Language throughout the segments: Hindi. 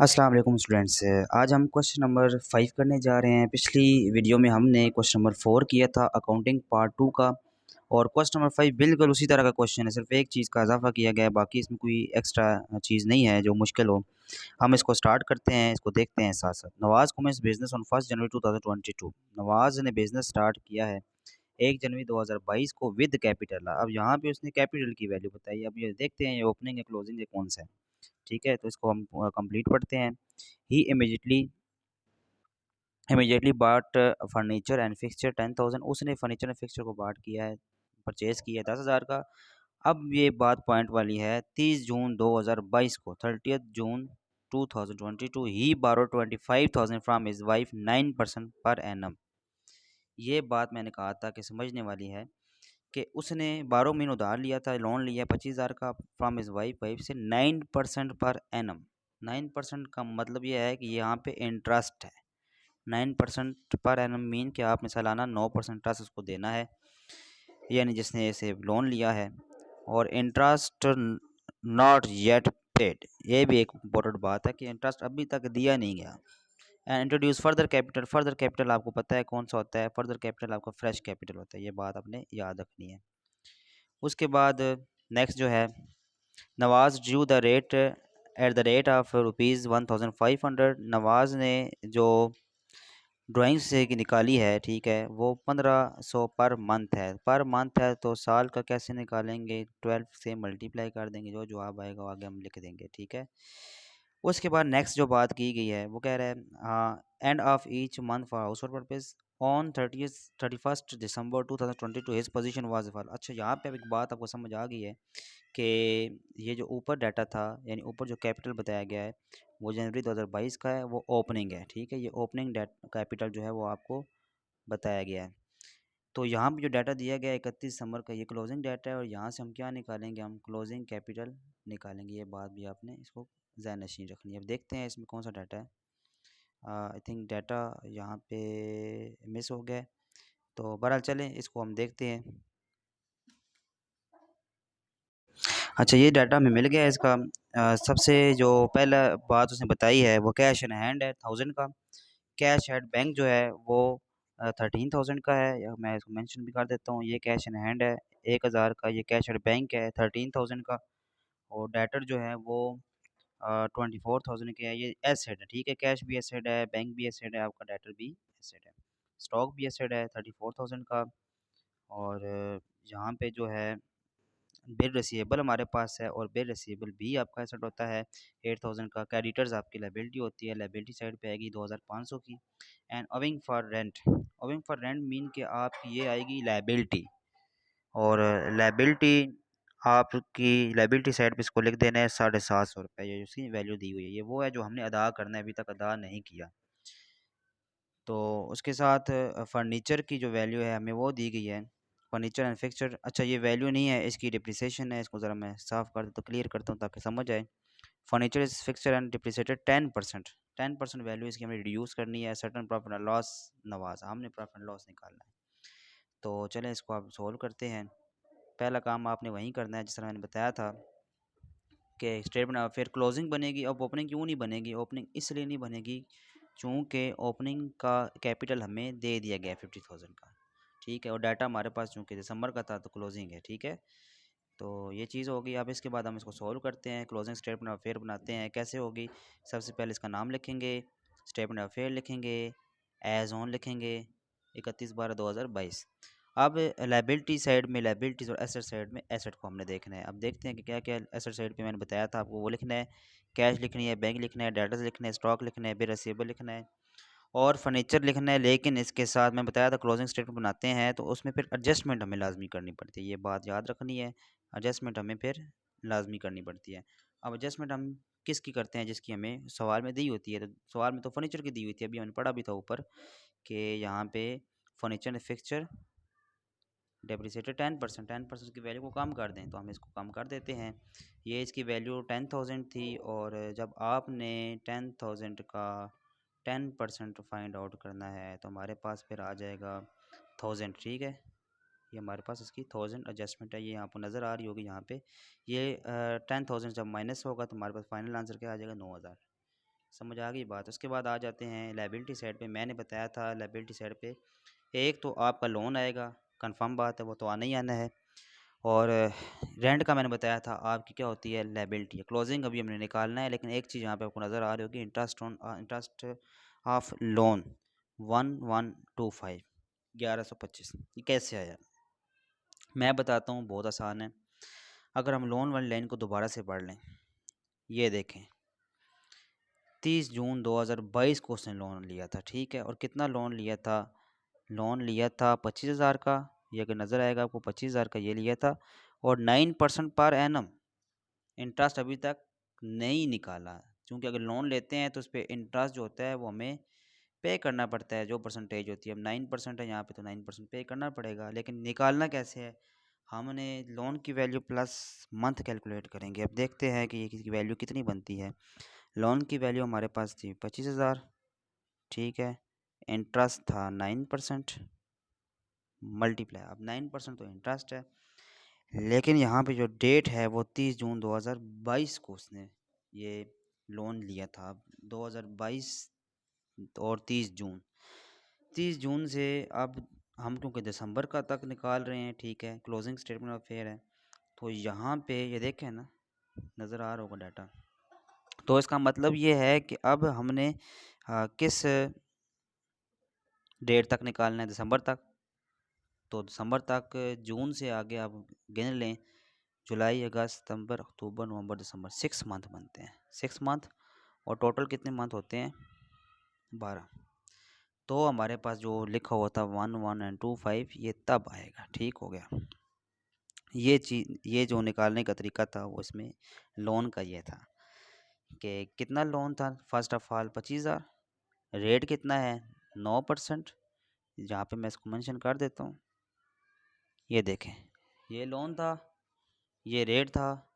अस्सलाम वालेकुम स्टूडेंट्स। आज हम क्वेश्चन नंबर 5 करने जा रहे हैं। पिछली वीडियो में हमने क्वेश्चन नंबर 4 किया था अकाउंटिंग पार्ट 2 का, और क्वेश्चन नंबर 5 बिल्कुल उसी तरह का क्वेश्चन है, सिर्फ एक चीज़ का इजाफा किया गया है, बाकी इसमें कोई एक्स्ट्रा चीज़ नहीं है जो मुश्किल हो। हम इसको स्टार्ट करते हैं, इसको देखते हैं साथ साथ। नवाज़ कमेंस बिजनेस ऑन 1 जनवरी 2022। नवाज़ ने बिजनेस स्टार्ट किया है 1 जनवरी 2022 को विद कैपिटल। अब यहाँ पे उसने कैपिटल की वैल्यू बताई है। अब ये देखते हैं ये ओपनिंग है क्लोजिंग है कौन सा है। ठीक है, तो इसको हम कंप्लीट पढ़ते हैं। ही immediately bought furniture and fixture 10,000। उसने फर्नीचर एंड फिक्सचर को बॉट किया है, परचेज किया है 10,000 का। अब ये बात पॉइंट वाली है, 30 जून 2022 को 30 जून 2022 ही बारो 25,000 from his wife 9% per annum. ये बात मैंने कहा था कि समझने वाली है कि उसने 12 महीने उधार लिया था, लोन लिया 25,000 का फ्रॉम हिज वाइफ वाइफ से 9% पर एनम। 9% का मतलब ये है कि यहाँ पे इंटरेस्ट है। 9% पर एनम मीन कि आपने सालाना 9% इंटरेस्ट उसको देना है, यानी जिसने इसे लोन लिया है। और इंटरेस्ट नॉट येट पेड, ये भी एक इम्पोर्टेंट बात है कि इंटरेस्ट अभी तक दिया नहीं गया। And introduce further capital. Further capital आपको पता है कौन सा होता है, फर्दर कैपिटल आपका फ्रेश कैपिटल होता है, ये बात आपने याद रखनी है। उसके बाद नेक्स्ट जो है, Nawaz due the rate at the rate of ₹1,500। Nawaz ने जो ड्राइंग से की निकाली है, ठीक है, वो 1500 पर मंथ है। पर मंथ है तो साल का कैसे निकालेंगे, 12 से मल्टीप्लाई कर देंगे, जो जवाब आएगा वो आगे हम लिख देंगे। ठीक है, उसके बाद नेक्स्ट जो बात की गई है वो कह रहा है end of each month for house hold purpose on 31 December 2022 his position was fall. अच्छा, यहाँ पे अब एक बात आपको समझ आ गई है कि ये जो ऊपर डाटा था, यानी ऊपर जो कैपिटल बताया गया है वो जनवरी 2022 का है, वो ओपनिंग है। ठीक है, ये ओपनिंग कैपिटल जो है वो आपको बताया गया है। तो यहाँ पे जो डाटा दिया गया है 31 दिसंबर का, ये क्लोजिंग डाटा है, और यहाँ से हम क्या निकालेंगे, हम क्लोजिंग कैपिटल निकालेंगे। ये बात भी आपने इसको ज़हन नशीन रखनी है। अब देखते हैं इसमें कौन सा डाटा है। आई थिंक डाटा यहाँ पे मिस हो गया है, तो बहरहाल चलें इसको हम देखते हैं। अच्छा, ये डाटा हमें मिल गया है इसका। सबसे जो पहला बात उसने बताई है वो कैश इन हैंड है 1000 का। कैश एट बैंक जो है वो 13,000 का है, या मैं इसको मेंशन भी कर देता हूँ, ये कैश इन हैंड है 1,000 का। ये कैश एट बैंक है 13,000 का। और डेटर जो है वो 24,000 के है। ये एसेट है, ठीक है, कैश भी एसेट है, बैंक भी एसेट है, आपका डेटर भी एसेट है। स्टॉक भी एसेट है 34,000 का। और यहाँ पे जो है बिल रिसीवेबल हमारे पास है, और बिल रिसीवेबल भी आपका एसेट होता है 8,000 का। क्रेडिटर्स आपकी लाइबिलिटी होती है, लाइबिलिटी साइड पे आएगी 2,500 की। And owing for rent, owing for rent mean कि आपकी ये आएगी लाइबिलिटी। और लाइबिलिटी आपकी लाइबिलिटी साइड पे इसको लिख देना है 750 रुपये, ये उसकी वैल्यू दी हुई है, ये वो है जो हमने अदा करना है, अभी तक अदा नहीं किया। तो उसके साथ फर्नीचर की जो वैल्यू है हमें वो दी गई है, फर्नीचर एंड फिक्सचर। अच्छा, ये वैल्यू नहीं है, इसकी डिप्रिसिएशन है। इसको ज़रा मैं साफ़ कर देता हूँ, क्लियर करता हूँ ताकि समझ आए। Furniture is fixture and depreciated 10%। 10% value इसकी हमें रिड्यूस करनी है। Certain profit and loss, Nawaz हमने प्रॉफिट एंड लॉस निकालना है। तो चलें इसको आप सोल्व करते हैं। पहला काम आपने वहीं करना है जिस तरह मैंने बताया था कि स्टेटमेंट फिर क्लोजिंग बनेगी। अब ओपनिंग क्यों नहीं बनेगी, ओपनिंग इसलिए नहीं बनेगी चूँकि ओपनिंग का कैपिटल हमें दे दिया गया है 50,000 का। ठीक है, और डाटा हमारे पास चूँकि दिसंबर का था तो क्लोजिंग है। ठीक है, तो ये चीज़ होगी। अब इसके बाद हम इसको सॉल्व करते हैं, क्लोजिंग स्टेटमेंट ऑफ फेयर बनाते हैं। कैसे होगी, सबसे पहले इसका नाम लिखेंगे, स्टेटमेंट ऑफ फेयर लिखेंगे, एज ऑन लिखेंगे 31/12/2022। अब लाइबिलिटी साइड में लाइबिलिटीज़ और एसेट साइड में एसेट को हमने देखना है। अब देखते हैं कि क्या क्या एसेट साइड पे मैंने बताया था आपको, वो लिखना है। कैश लिखनी है, बैंक लिखना है, डेटर्स लिखना है, स्टॉक लिखना है, बिल रिसीवेबल लिखना है, और फर्नीचर लिखना है। लेकिन इसके साथ मैं बताया था क्लोजिंग स्टेटमेंट बनाते हैं तो उसमें फिर एडजस्टमेंट हमें लाजमी करनी पड़ती है, ये बात याद रखनी है। एडजस्टमेंट हमें फिर लाजमी करनी पड़ती है। अब एडजस्टमेंट हम किसकी करते हैं, जिसकी हमें सवाल में दी होती है। तो सवाल में तो फर्नीचर की दी हुई थी, अभी हमने पढ़ा भी था ऊपर कि यहाँ पे फर्नीचर एंड फिक्सचर डेप्रिसिएटेड 10%। 10% की वैल्यू को कम कर दें, तो हम इसको कम कर देते हैं। ये इसकी वैल्यू 10,000 थी, और जब आपने 10,000 का 10% फाइंड आउट करना है तो हमारे पास फिर आ जाएगा 1000। ठीक है, ये हमारे पास इसकी 1000 एडजस्टमेंट है, ये आपको नज़र आ रही होगी यहाँ पे। ये 10,000 जब माइनस होगा तो हमारे पास फाइनल आंसर क्या आ जाएगा, 9,000। समझ आ गई बात। उसके बाद आ जाते हैं लायबिलिटी साइड पे। मैंने बताया था लायबिलिटी साइड पे एक तो आपका लोन आएगा, कंफर्म बात है, वो तो आना ही आना है। और रेंट का मैंने बताया था आपकी क्या होती है, लायबिलिटी। क्लोजिंग अभी हमने निकालना है, लेकिन एक चीज़ यहाँ पे आपको नज़र आ रही होगी, इंटरेस्ट ऑफ लोन 1125 1125, ये कैसे आया मैं बताता हूँ, बहुत आसान है। अगर हम लोन वाली लाइन को दोबारा से पढ़ लें, ये देखें 30 जून 2022 को उसने लोन लिया था, ठीक है। और कितना लोन लिया था, लोन लिया था 25,000 का, ये अगर नज़र आएगा आपको 25,000 का ये लिया था। और 9% पर एनम इंटरेस्ट अभी तक नहीं निकाला, क्योंकि अगर लोन लेते हैं तो उस पर इंटरेस्ट जो होता है वो हमें पे करना पड़ता है, जो परसेंटेज होती है। अब 9% है यहाँ पे, तो 9% पे करना पड़ेगा। लेकिन निकालना कैसे है, हमने लोन की वैल्यू प्लस मंथ कैलकुलेट करेंगे। अब देखते हैं कि ये की वैल्यू कितनी बनती है। लोन की वैल्यू हमारे पास थी 25,000, ठीक है। इंटरेस्ट था 9%, मल्टीप्लाई, अब 9% तो इंटरेस्ट है। लेकिन यहाँ पे जो डेट है वो 30 जून 2022 को उसने ये लोन लिया था। 2022 और 30 जून से अब हम क्योंकि दिसंबर का तक निकाल रहे हैं, ठीक है, क्लोजिंग स्टेटमेंट ऑफ फेयर है। तो यहाँ पे ये देखें ना, नज़र आ रहा होगा डाटा। तो इसका मतलब ये है कि अब हमने किस डेट तक निकालना है, दिसंबर तक। तो दिसंबर तक, जून से आगे आप गिन लें, जुलाई अगस्त सितंबर अक्टूबर नवंबर दिसंबर, 6 मंथ बनते हैं, 6 मंथ। और टोटल कितने मंथ होते हैं, 12। तो हमारे पास जो लिखा हुआ था 11 एंड 25, ये तब आएगा, ठीक हो गया। ये चीज़, ये जो निकालने का तरीका था वो इसमें लोन का ये था कि कितना लोन था। फर्स्ट ऑफ ऑल 25,000, रेट कितना है 9%, जहाँ पे मैं इसको मेंशन कर देता हूँ। ये देखें, ये लोन था, ये रेट था,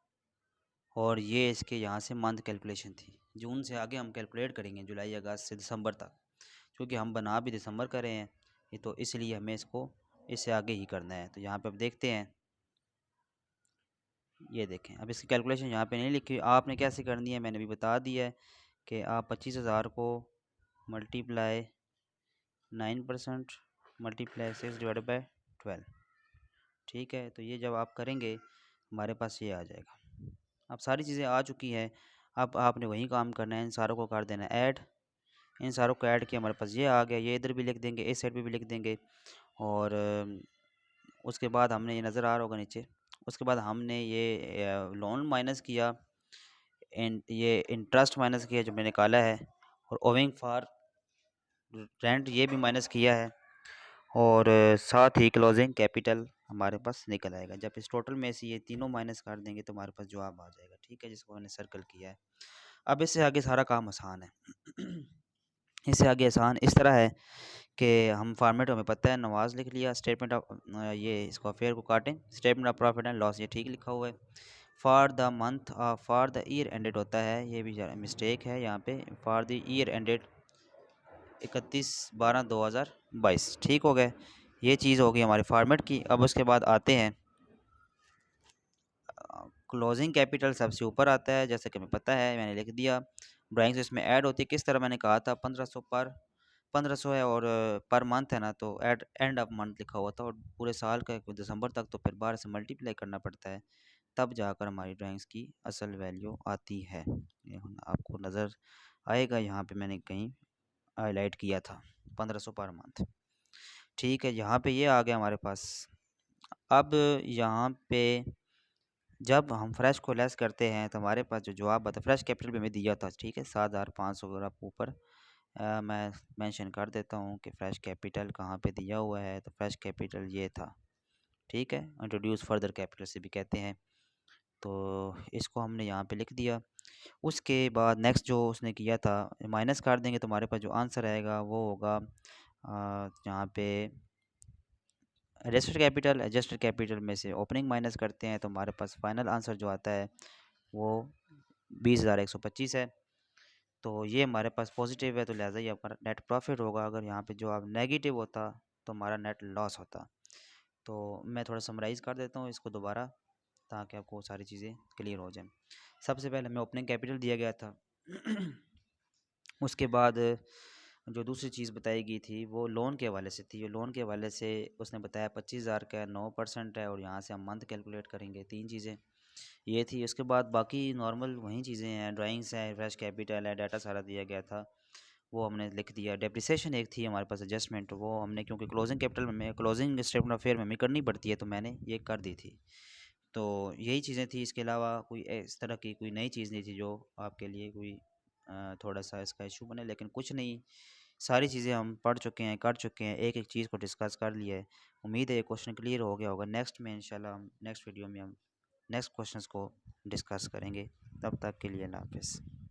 और ये इसके यहाँ से मंथ कैलकुलेशन थी। जून से आगे हम कैलकुलेट करेंगे, जुलाई अगस्त से दिसंबर तक, क्योंकि हम बना भी दिसंबर कर रहे हैं ये, तो इसलिए हमें इसको इससे आगे ही करना है। तो यहाँ पे अब देखते हैं, ये देखें, अब इसकी कैलकुलेशन यहाँ पे नहीं लिखी, आपने कैसे करनी है मैंने भी बता दिया है कि आप 25,000 को मल्टीप्लाई 9% मल्टीप्लाई 6/12, ठीक है। तो ये जब आप करेंगे हमारे पास ये आ जाएगा। अब सारी चीज़ें आ चुकी हैं, अब आपने वही काम करना है, इन सारों को कर देना ऐड। इन सारों को ऐड किया, हमारे पास ये आ गया, ये इधर भी लिख देंगे, इस साइड पे भी लिख देंगे। और उसके बाद हमने ये नज़र आ रहा होगा नीचे, उसके बाद हमने ये लोन माइनस किया, ये इंटरेस्ट माइनस किया जो मैंने निकाला है, और ओविंग फॉर रेंट ये भी माइनस किया है। और साथ ही क्लोजिंग कैपिटल हमारे पास निकल आएगा। जब इस टोटल में से ये तीनों माइनस कर देंगे तो हमारे पास जवाब आ जाएगा, ठीक है, जिसको मैंने सर्कल किया है। अब इससे आगे सारा काम आसान है। इससे आगे आसान इस तरह है कि हम फॉर्मेट हमें पता है, नवाज लिख लिया, स्टेटमेंट ऑफ, ये इसको अफेयर को काटें, statement of profit and loss ये ठीक लिखा हुआ है। For the month, for the year ended होता है, ये भी मिस्टेक है यहाँ पे, फॉर द ईयर एंडेड 31/12/2022, ठीक हो गए। ये चीज़ होगी हमारे फॉर्मेट की। अब उसके बाद आते हैं, क्लोजिंग कैपिटल सबसे ऊपर आता है, जैसे कि हमें पता है, मैंने लिख दिया। ड्राइंग्स इसमें ऐड होती है, किस तरह मैंने कहा था, 1500 पर 1500 है, और पर मंथ है ना, तो एट एंड ऑफ मंथ लिखा हुआ था, और पूरे साल का दिसंबर तक, तो फिर 12 से मल्टीप्लाई करना पड़ता है, तब जाकर हमारी ड्राइंग्स की असल वैल्यू आती है। ये आपको नज़र आएगा, यहाँ पे मैंने कहीं हाईलाइट किया था 1500 पर मंथ, ठीक है। यहाँ पे ये आ गया हमारे पास। अब यहाँ पे जब हम फ्रेश को लेस करते हैं तो हमारे पास जो जवाब आता है, फ्रेश कैपिटल भी हमें दिया था, ठीक है, 7,500। अगर आप ऊपर मैं मेंशन कर देता हूँ कि फ्रेश कैपिटल कहाँ पे दिया हुआ है, तो फ्रेश कैपिटल ये था, ठीक है, इंट्रोड्यूस फर्दर कैपिटल से भी कहते हैं। तो इसको हमने यहाँ पे लिख दिया। उसके बाद नेक्स्ट जो उसने किया था, माइनस कर देंगे तो हमारे पास जो आंसर आएगा वो होगा यहाँ पे एडजस्टेड कैपिटल में से ओपनिंग माइनस करते हैं, तो हमारे पास फाइनल आंसर जो आता है वो 20,125 है। तो ये हमारे पास पॉजिटिव है, तो लिहाजा ये हमारा नेट प्रॉफिट होगा। अगर यहाँ पे जवाब नेगेटिव होता तो हमारा नेट लॉस होता। तो मैं थोड़ा समराइज़ कर देता हूँ इसको दोबारा, ताकि आपको सारी चीज़ें क्लियर हो जाएं। सबसे पहले हमें ओपनिंग कैपिटल दिया गया था उसके बाद जो दूसरी चीज़ बताई गई थी वो लोन के हवाले से थी। जो लोन के हवाले से उसने बताया 25,000 का 9% है और यहाँ से हम मंथ कैलकुलेट करेंगे। 3 चीज़ें ये थी। उसके बाद बाकी नॉर्मल वही चीज़ें हैं, ड्राइंग्स हैं, फ्रेश कैपिटल है, डाटा सारा दिया गया था, वो हमने लिख दिया। डेप्रिसिएशन एक थी हमारे पास एडजस्टमेंट, वो हमने क्योंकि क्लोजिंग कैपिटल में क्लोजिंग स्टेटमेंट ऑफ फेयर में हमें करनी पड़ती है तो मैंने ये कर दी थी। तो यही चीज़ें थी, इसके अलावा कोई इस तरह की कोई नई चीज़ नहीं थी जो आपके लिए कोई थोड़ा सा इसका इशू बने, लेकिन कुछ नहीं, सारी चीज़ें हम पढ़ चुके हैं, कर चुके हैं, एक एक चीज़ को डिस्कस कर लिया है। उम्मीद है ये क्वेश्चन क्लियर हो गया होगा। नेक्स्ट में इंशाल्लाह हम नेक्स्ट वीडियो में हम नेक्स्ट क्वेश्चंस को डिस्कस करेंगे। तब तक के लिए अल्लाह हाफ़िज़।